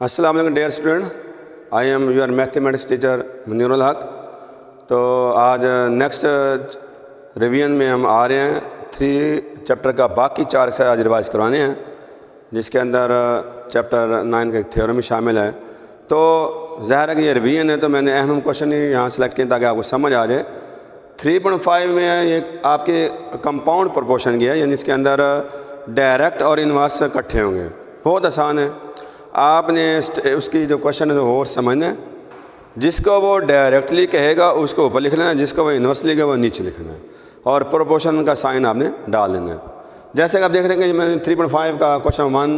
अस्सलाम वालेकुम dear student, I am your mathematics teacher Munirul Haque. तो आज नेक्स्ट रिवीजन में हम आ रहे हैं 3 चैप्टर का बाकी 4 से आज रिवाइज करवाने हैं, जिसके अंदर चैप्टर 9 का एक थ्योरम शामिल है। तो ज़ाहिर है कि ये रिवीजन है, तो मैंने अहम क्वेश्चन ही यहाँ सेलेक्ट किए ताकि आपको समझ आ जाए। 3.5 में ये आपके कंपाउंड प्रोपोर्शन की है, यानी इसके अंदर डायरेक्ट और इनवर्स इकट्ठे होंगे। बहुत आसान है, आपने उसकी जो क्वेश्चन है वो समझना है। जिसको वो डायरेक्टली कहेगा उसको ऊपर लिखना है, जिसको वो इन्वर्सली कहेगा वो नीचे लिखना है, और प्रोपोर्शन का साइन आपने डाल देना है। जैसे कि आप देख रहे हैं कि मैंने 3.5 का क्वेश्चन 1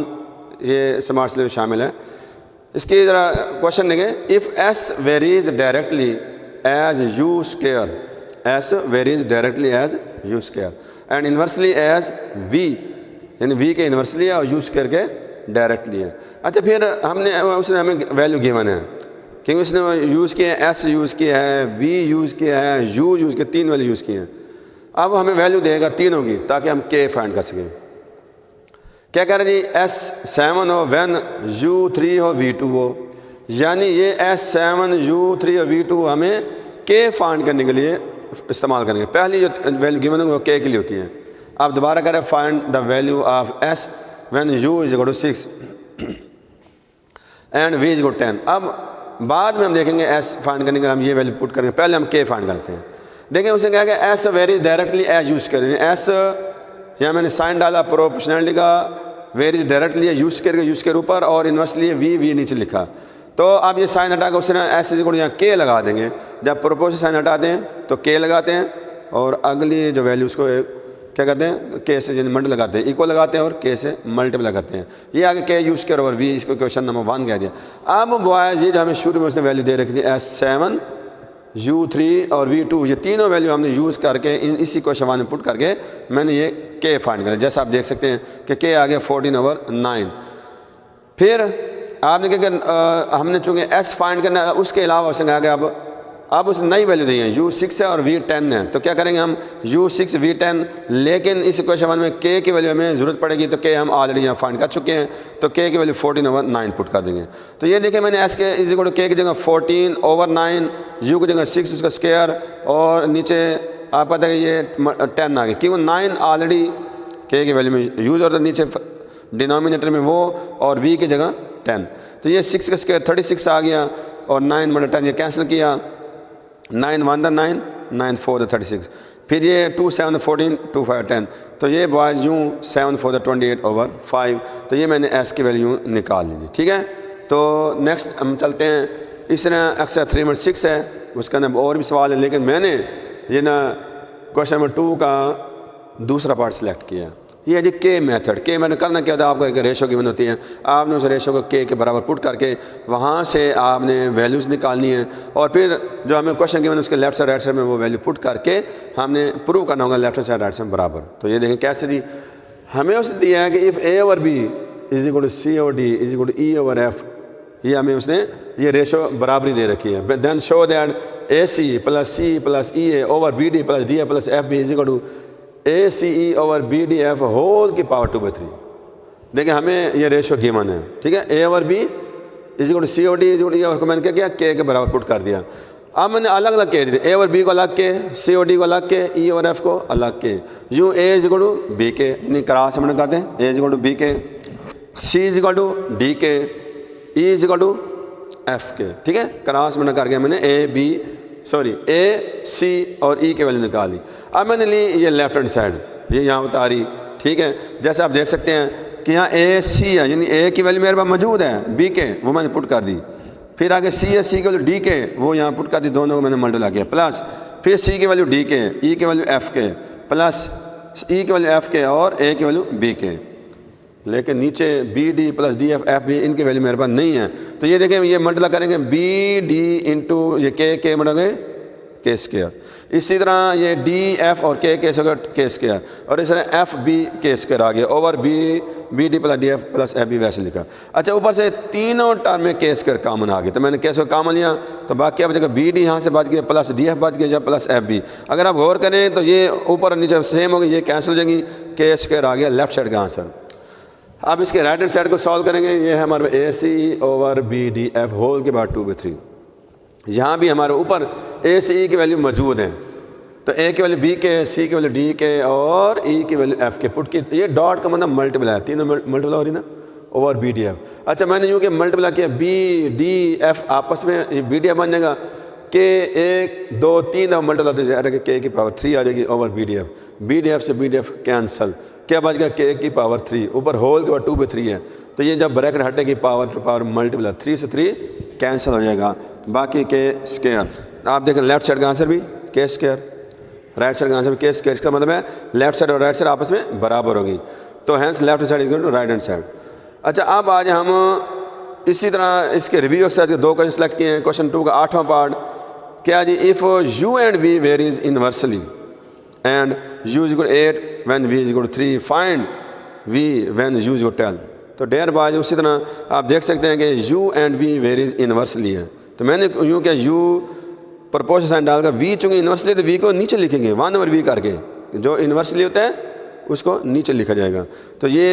ये स्मार्ट स्लीव शामिल है। इसकी ज़रा क्वेश्चन देखें, if S varies directly as U square, S varies directly as U square and inversely as V, यानी वी के इन्वर्सली है और यू स्क्वायर के डायरेक्टली है। अच्छा, फिर उसने हमें वैल्यू गिवन है, क्योंकि उसने यूज़ किया है, एस यूज़ किया है, वी यूज़ किया है, यू यूज़ किया, 3 वैल्यू यूज़ किए हैं। अब हमें वैल्यू देगा तीनों की, ताकि हम के फाइंड कर सकें। क्या कह रहे हैं जी, S7 हो व्हेन U3 हो V2 हो, यानी ये S7 U3 और V2 हमें के फाइंड करने के लिए इस्तेमाल करेंगे। पहली जो वैल्यू गिवन है वो के लिए होती है। अब दोबारा करें, find the value of S when u is equal to 6 and v is equal to 10। अब बाद में हम देखेंगे s फाइंड करने के लिए हम ये वैल्यू पुट करेंगे, पहले हम k फाइंड करते हैं। देखें उसने क्या किया, s varies directly as use करेंगे। s यहाँ मैंने साइन डाला प्रोपोर्शनलिटी का, वेरीज डायरेक्टली यूज करके यूज के ऊपर, और इन्वर्सली v नीचे लिखा। तो अब ये साइन हटा कर उसने s इक्वल यहाँ k लगा देंगे। जब प्रोपोर्शन साइन हटाते हैं तो k लगाते हैं, और अगली जो वैल्यू उसको क्या कहते हैं, के से मल्टी लगाते हैं, इक्वल लगाते हैं, और के से मल्टीपल लगाते हैं। ये आगे के यूज़ कर और वी, इसको क्वेश्चन नंबर 1 कह दिया। अब बॉयज़ ये जो हमें शुरू में उसने वैल्यू दे रखी थी S7 U3 और V2, ये तीनों वैल्यू हमने यूज़ करके इसी क्वेश्चन 1 में पुट करके मैंने ये के फाइंड किया। जैसा आप देख सकते हैं कि के आ गया 14/9। फिर आपने क्या हमने चूँकि S फाइंड करना, उसके अलावा उसने कहा कि अब उसने नई वैल्यू दी है, U6 है और V10 है। तो क्या करेंगे हम, U6 V10, लेकिन इस क्वेश्चन 1 में K की वैल्यू हमें ज़रूरत पड़ेगी, तो K हम ऑलरेडी यहाँ फाइंड कर चुके हैं, तो K की वैल्यू 14/9 पुट कर देंगे। तो ये देखें, मैंने S के इज इक्वल टू K की जगह 14/9, U की जगह 6 उसका स्क्वायर, और नीचे आप पता है कि ये 10 आ गया, क्यों 9 ऑलरेडी K की वैल्यू में यूज़ होता है, नीचे डिनोमिनेटर में वो, और V की जगह 10। तो ये 6 का स्क्वायर 36 आ गया, और 9/10 ये कैंसिल किया, 9 1 9, 9 4 36, फिर ये 2 7 14, 2 5 10। तो ये बॉयज़ यूँ 7 4 28/5। तो ये मैंने S की वैल्यू निकाल लीजिए, ठीक है। तो नेक्स्ट हम चलते हैं, इस तरह एक्सरसाइज 3.6 है, उसके अंदर और भी सवाल है, लेकिन मैंने ये ना क्वेश्चन नंबर 2 का दूसरा पार्ट सेलेक्ट किया। ये है जी के मेथड। के मेथड करना क्या होता है, आपको एक रेशो गिवन होती है, आपने उस रेशो को के बराबर पुट करके वहाँ से आपने वैल्यूज़ निकालनी है, और फिर जो हमें क्वेश्चन गिवन उसके लेफ्ट साइड राइट साइड में वो वैल्यू पुट करके हमने प्रूव करना होगा लेफ्ट साइड राइट साइड बराबर। तो ये देखें कैसे दी, हमें उसने दिया है कि if A over B is equal to C over D is equal to E over F, ये हमें उसने ये रेशो बराबरी दे रखी है। Then show that A C plus C plus E A over B D plus D A plus F B is equal to ACE over BDF whole की power 2/3। देखिए हमें ये रेशो गिवन है, ठीक है। A over B is equal to C over D is equal to, और मैंने क्या किया, के बराबर पुट कर दिया। अब मैंने अलग अलग के दिए, A ओवर B को अलग के, C ओवर D को अलग के, E ओवर F को अलग के। यूँ A is equal to B के, यानी क्रॉस हमने करते हैं, A is equal to B के, C is equal to D के, E is equal to F के, ठीक है। क्रॉस मैंने करके मैंने A C और E के वैल्यू निकाली। अब मैंने ली ये लेफ्ट हैंड साइड, ये यहाँ उतारी, ठीक है। जैसे आप देख सकते हैं कि यहाँ AC है, यानी A की वैल्यू मेरे पास मौजूद है, B के वो मैंने पुट कर दी। फिर आगे C है, C की वैल्यू D के वो यहाँ पुट कर दी, दोनों को मैंने मल्टीप्लाई किया, प्लस फिर C की वैल्यू D के, E की वैल्यू F के, प्लस E की वैल्यू F के, और A की वैल्यू B के। लेकिन नीचे BD प्लस DF FB इनकी वैल्यू मेरे पास नहीं है। तो ये देखें, ये मल्टीप्लाई करेंगे BD इंटू ये के मरोगे के स्क्वायर। इसी तरह ये DF और के स्क्वायर, और इस तरह FB के स्क्वायर आ गया, over BD plus DF plus FB वैसे लिखा। अच्छा, ऊपर से तीनों टर्म में के स्क्वायर कॉमन आ गया, तो मैंने के स्क्वायर कॉमन लिया, तो बाकी अब जगह BD यहाँ से बच गया, प्लस DF बच गया, प्लस FB। अगर आप गौर करें तो ये ऊपर और नीचे सेम हो गई, ये कैंसिल हो जाएंगी, के स्क्वायर आ गया लेफ्ट साइड का आंसर। अब इसके राइट हैंड साइड को सॉल्व करेंगे। ये है हमारे A C over B D F whole के बाद 2/3। यहाँ भी हमारे ऊपर ए सी ई की वैल्यू मौजूद है, तो ए की वैल्यू बी के, सी की वैल्यू डी के और ई की वैल्यू एफ के पुट की। ये डॉट का मतलब मल्टीप्लाई है, तीनों मल्टीप्लाई हो रही ना, ओवर बी डी एफ। अच्छा मैंने यूँ कि मल्टीप्लाई किया बी डी एफ आपस में, बी डी एफ बन जाएगा के 1 2 3 अब मल्टीप्लाई तो जाएगा के की पावर 3 आ जाएगी over B D F. B D F से बी डी एफ कैंसल, क्या बच गया के की पावर 3, ऊपर होल के बाद 2/3 है, तो ये जब ब्रैकेट हटेगी पावर टू पावर मल्टीप्लाई 3 से 3 कैंसिल हो जाएगा, बाकी के स्क्वायर। आप देखें लेफ्ट साइड का आंसर भी के स्क्वायर, राइट साइड का आंसर भी के स्क्वायर। इसका मतलब है लेफ्ट साइड और राइट साइड आपस में बराबर होगी, तो hence left side equal to right hand side. अच्छा अब आज हम इसी तरह इसके रिव्यू एक्सरसाइज के 2 क्वेश्चन सेलेक्ट किए हैं। क्वेश्चन 2 का 8वां पार्ट क्या जी, if u and v varies inversely and u is equal 8 when v is equal 3 find v when u is equal 12। तो डेयर बाज उसी तरह आप देख सकते हैं कि u and v varies inversely है, तो मैंने यूँ क्या u प्रपोर्शन साइन डालकर v चूँकि इनवर्सली तो v को नीचे लिखेंगे 1/v करके, जो इनवर्सली होता है उसको नीचे लिखा जाएगा। तो ये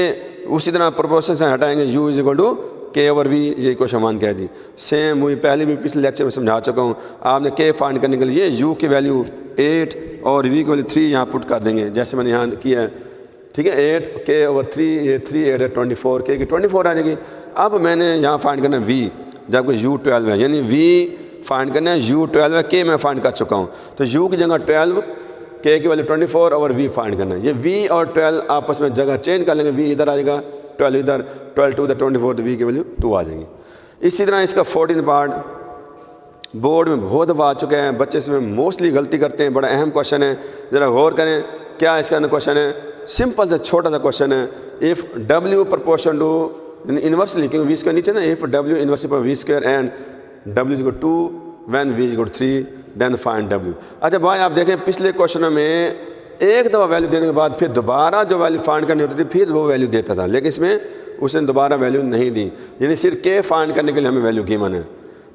उसी तरह प्रोपोर्शन साइन हटाएंगे, u इज इक्वल टू के ओवर वी, ये क्वेश्चन 1 कह दी। सेम वही पहले भी पिछले लेक्चर में समझा चुका हूँ। आपने के फाइंड करने के लिए u की वैल्यू 8 और v की वैल्यू 3 यहाँ पुट कर देंगे, जैसे मैंने यहाँ किया है, ठीक है। 8 के ओवर 3, ये 3 8 है 24, के की 24 आ जाएगी। अब मैंने यहाँ फाइंड करना है v, जबकि u 12 है, यानी v फाइंड करना है, u 12 है, के मैं फाइंड कर चुका हूँ, तो u की जगह 12, के की वैल्यू 24 और v फाइंड करना है। ये v और 12 आपस में जगह चेंज कर लेंगे, v इधर आ जाएगा, 12 इधर, 12 2 इधर 24, तो v की वैल्यू 2 आ जाएगी। इसी तरह इसका 14 पार्ट बोर्ड में बहुत दफा आ चुके हैं, बच्चे इसमें मोस्टली गलती करते हैं, बड़ा अहम क्वेश्चन है, ज़रा गौर करें क्या इसका अंदर क्वेश्चन है। सिंपल से छोटा सा क्वेश्चन है, if w proportion to inversely, क्योंकि v स्क्वायर नीचे ना, इफ़ w इनवर्सली पर v square and w is equal 2 when v is equal 3 then find w। अच्छा भाई आप देखें पिछले क्वेश्चन में एक दफ़ा वैल्यू देने के बाद फिर दोबारा जो वैल्यू फाइंड करनी होती थी फिर वो वैल्यू देता था, लेकिन इसमें उसने दोबारा वैल्यू नहीं दी, यानी सिर्फ के फाइंड करने के लिए हमें वैल्यू गिवन है।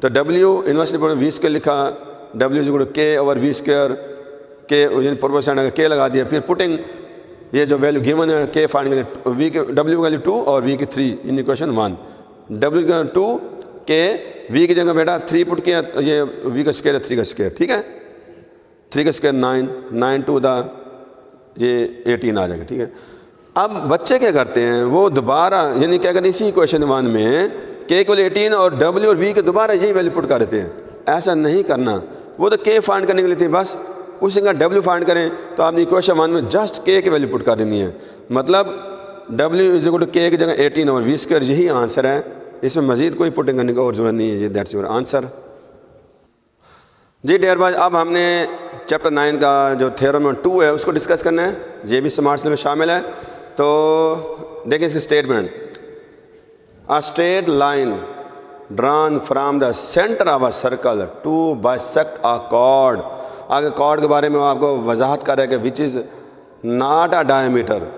तो w इनवर्सली पर v स्क्वायर लिखा, w इज इक्वल टू के ओवर v स्क्वायर, के प्रोपोर्शन के लगा दिया, फिर पुटिंग ये जो वैल्यू गिवन है के फाइंड के लिए, v के w की वैल्यू 2 और v की 3 इन इक्वेशन 1, w का 2 के, v की जगह बेटा 3 पुट किया, ये v का स्क्वायर है 3 का स्क्वायर, ठीक है, 3 का स्क्वायर 9, 9 2 द ये 18 आ जाएगा, ठीक है। अब बच्चे क्या करते हैं, वो दोबारा यानी क्या करें, इसी क्वेश्चन 1 में के को 18 और w और v के दोबारा यही वैल्यू पुट कर देते हैं। ऐसा नहीं करना, वो तो के फाइंड करने के लिए थी, बस उसी का w फाइंड करें तो आपने क्वेश्चन 1 में जस्ट के की वैल्यू पुट कर देनी है, मतलब w इज इक्वल टू के की जगह 18 और v स्क्वायर, यही आंसर है, इसमें मजीद कोई पुटिंग करने की और जरूरत नहीं है, ये दैट्स योर आंसर। जी डेयर बाज अब हमने चैप्टर 9 का जो थ्योरम 2 है उसको डिस्कस करना है, ये भी स्मार्ट सिलेबस में शामिल है। तो देखिए इसकी statement, a straight line drawn from the centre of a circle to bisect a chord. आगे कॉर्ड के बारे में आपको वजाहत कर रहा है कि which is not a diameter.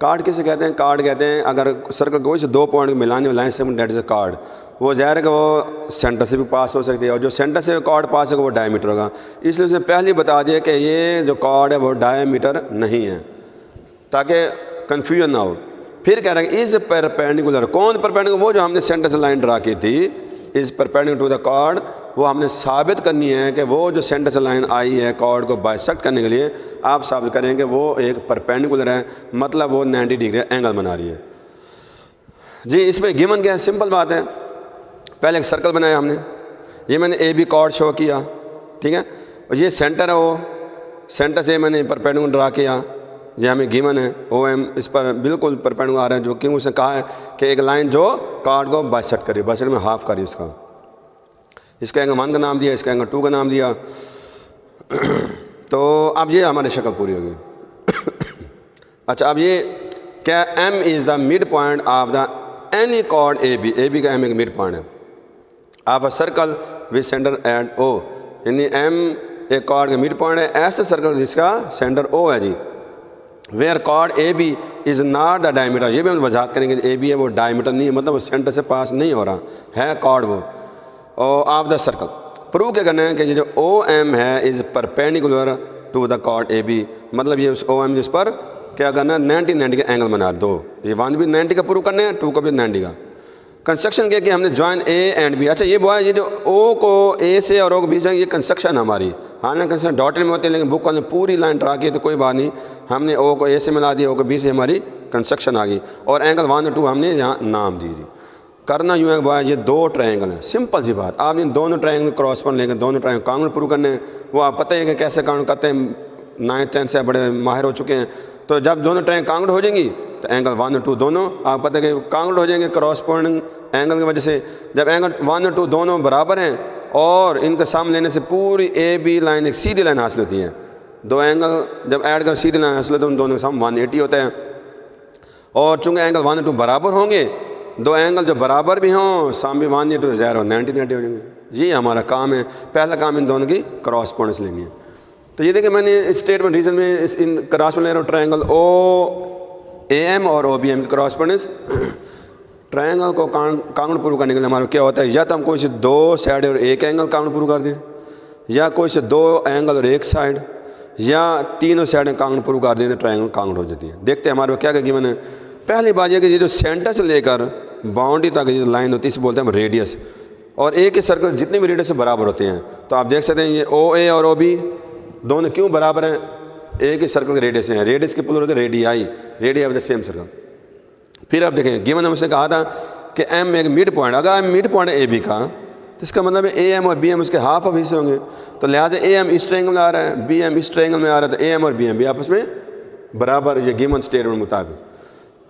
Chord किसे कहते हैं, कार्ड कहते हैं अगर सर्कल को से 2 पॉइंट मिलाने वाला line, that is a card. वो ज़ाहिर है कि वो सेंटर से भी पास हो सकती है, और जो सेंटर से कॉर्ड पास होगा वो डायमीटर होगा, इसलिए उसने पहले ही बता दिया कि ये जो कॉर्ड है वो डायमीटर नहीं है, ताकि कन्फ्यूजन ना हो। फिर कह रहा है इज़ परपेंडिकुलर, कौन परपेंडिकुलर, वो जो हमने सेंटर से लाइन ड्रा की थी, is perpendicular to the chord, वो हमने साबित करनी है कि वो जो सेंटर से लाइन आई है कॉर्ड को बाइसेक्ट करने के लिए, आप साबित करें कि वो एक परपेंडिकुलर है, मतलब वो 90 डिग्री एंगल बना रही है। जी इसमें गिवन क्या है, सिंपल बात है, पहले एक सर्कल बनाया हमने, ये मैंने ए बी कॉर्ड शो किया, ठीक है, और ये सेंटर है, वो सेंटर से मैंने परपेंडिकुलर ड्रा किया, ये हमें गिवन है ओ एम, इस पर बिल्कुल परपेंडिकुलर आ रहा है, जो कि उसने कहा है कि एक लाइन जो कॉर्ड को बाइसेक्ट करी, बाइसेक्ट में हाफ करी उसका, इसका एंगल 1 का नाम दिया, इसका एंगल 2 का नाम दिया। तो अब ये हमारी शक्ल पूरी होगी। अच्छा अब ये क्या, M is the mid point of the any chord A B का एम एक मिड पॉइंट है of a circle with centre at O, यानी एम एक कॉर्ड का मिड पॉइंट है ऐसे सर्कल जिसका सेंटर ओ है जी, where chord A B is not the diameter, ये भी हम वजाहत करेंगे, ए बी है वो डायमीटर नहीं है, मतलब वो सेंटर से पास नहीं हो रहा है कॉर्ड वो ऑफ द सर्कल। प्रूव क्या करना है कि ये जो ओ एम है is perpendicular to the chord A B, मतलब ये उस ओ एम जिस पर क्या करना है, 90 90 का एंगल बना दो, ये 1 भी 90 का प्रूव करना है, 2 का भी 90 का। कंस्ट्रक्शन क्या किया हमने, ज्वाइन ए एंड बी। अच्छा ये वो है, ये जो ओ को ए से और ओ को बी से, ये कंस्ट्रक्शन हमारी, हाँ ना, कंस्ट्रक्शन डॉटेड में होते हैं, लेकिन बुक वाले पूरी लाइन ड्रा की तो कोई बात नहीं, हमने ओ को ए से मिला दिया, ओ को बी से, हमारी कंस्ट्रक्शन आ गई। और एंगल 1 और 2 हमने यहाँ नाम दी थी। करना यूँ है बॉय, ये 2 ट्रायंगल हैं, सिंपल सी बात। आपने दोनों ट्रायंगल क्रॉस पर लेकर दोनों ट्रायंगल काउंट प्रूव करने हैं, वो आप पता है कि कैसे काउंट करते हैं, 9th 10th से बड़े माहिर हो चुके हैं। तो जब दोनों ट्रायंगल काउंट हो जाएंगी तो एंगल 1 और 2 दोनों आप पता है कि काउंट हो जाएंगे करस्पॉन्डिंग एंगल की वजह से। जब एंगल 1 और 2 दोनों बराबर हैं और इनका सम लेने से पूरी ए बी लाइन एक सीधी लाइन हासिल होती है। 2 एंगल जब ऐड कर सीधी लाइन हासिल होती है, उन दोनों का सम 180 होता है। और चूँकि एंगल 1 और 2 बराबर होंगे, 2 एंगल जो बराबर भी हों, सम भी 180 तो ज़ाहिर हो 90 90 हो जाएंगे। ये हमारा काम है, पहला काम इन दोनों की करस्पॉन्डेंस लेंगे। तो ये देखिए मैंने स्टेटमेंट रीजन में इन क्रॉस में ले रहा हूँ ट्रायंगल ओ ए एम और ओ बी एम की करस्पॉन्डेंस। ट्रायंगल को काउंट प्रूव करने के लिए हमारा क्या होता है, या तो हम कोई से 2 साइड और 1 एंगल काउंट प्रूव कर दें, या कोई से 2 एंगल और 1 साइड, या तीनों साइड काउंट प्रूव कर दें तो ट्रायंगल काउंट हो जाती है। देखते हैं हमारे क्या क्या मैंने। पहली बात यह कि ये जो सेंटर से लेकर बाउंड्री तक ये लाइन होती है इसे बोलते हैं हम रेडियस। और एक ही सर्कल जितने भी रेडियस से बराबर होते हैं, तो आप देख सकते हैं ये ओ ए और ओ बी दोनों क्यों बराबर हैं, एक ही सर्कल के रेडियस हैं। रेडियस के प्लूरल होते हैं radii, radio of the same circle. फिर आप देखें गिवन हमसे कहा था कि एम में एक मिड पॉइंट, अगर एम मिड पॉइंट है ए बी का, तो इसका मतलब है ए एम और बी एम उसके हाफ ऑफ हिस्से होंगे। तो लिहाजा ए एम इस ट्रायंगल में आ रहा है, बी एम इस ट्रायंगल में आ रहा है, तो ए एम और बी एम भी आपस में बराबर, ये गिवन स्टेटमेंट मुताबिक।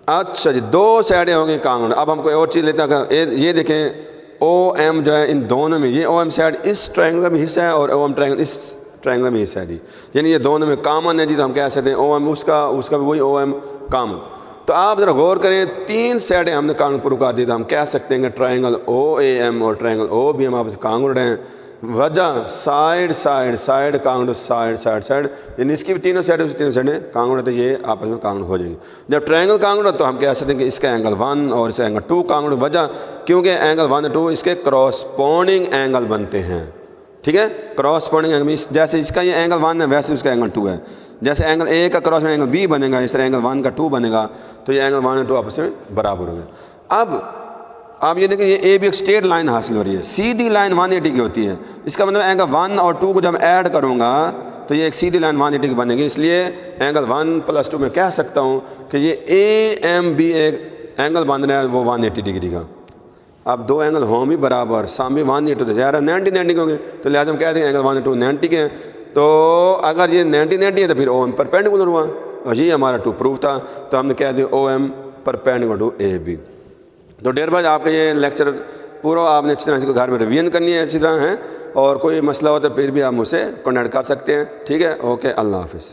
अच्छा जी, 2 साइडें होंगी काउंट। अब हम कोई और चीज़ लेते हैं, ये देखें ओ एम जो है इन दोनों में, ये ओ एम साइड इस ट्रायंगल का भी हिस्सा है और ओ एम ट्रायंगल इस ट्रायंगल में हिस्सा है जी, यानी ये दोनों में कॉमन है जी। तो हम कह सकते हैं ओ एम उसका भी वही ओ एम कॉमन। तो आप ज़रा गौर करें, 3 साइडें हमने काउंट प्रूव कर दी, तो हम कह सकते हैं कि ट्रायंगल ओ ए एम और ट्रायंगल ओ बी एम आपस काउंट हैं। वजह side side side count, side side side, यानी इसकी भी तीनों साइडें काउंट है, तो ये आपस में काउंट हो जाएंगे। जब ट्रायंगल काउंट हो तो हम कह सकते हैं कि इसका एंगल 1 और इसका एंगल 2 काउंट। वजह क्योंकि एंगल 1 और 2 इसके क्रॉसपॉन्डिंग एंगल बनते हैं, ठीक है, क्रॉसपॉन्डिंग एंगल। जैसे इसका ये एंगल 1 है वैसे उसका एंगल 2 है। जैसे एंगल ए का क्रॉस एंगल बी बनेगा, इस तरह एंगल 1 का 2 बनेगा, तो ये एंगल 1 और 2 आपस में बराबर हो गए। अब आप ये देखिए, ये ए भी एक स्ट्रेट लाइन हासिल हो रही है, सीधी लाइन 180 की होती है। इसका मतलब एंगल 1 और 2 को जब ऐड करूँगा तो ये एक सीधी लाइन 180 की बनेगी। इसलिए एंगल 1 + 2 में कह सकता हूँ कि ये ए एम बी एक एंगल बन रहा है वो 180 डिग्री का। अब 2 एंगल हों भी बराबर, सामने 180 तो ज़्यादा 90 90 के होंगे, तो लिहाजा हम कहते हैं एंगल 1 और 2 90 के हैं। तो अगर ये 90 90 है तो फिर ओ एम परपेंडिकुलर हुआ, और ये हमारा 2 प्रूफ था, तो हमने कह दिया O M perpendicular to A B. तो डेढ़ बाद आपका ये लेक्चर पूरा आपने अच्छी तरह से घर में रिवीजन करनी है अच्छी तरह है, और कोई मसला हो तो फिर भी आप मुझसे कॉन्टैक्ट कर सकते हैं, ठीक है। ओके, अल्लाह हाफिज़।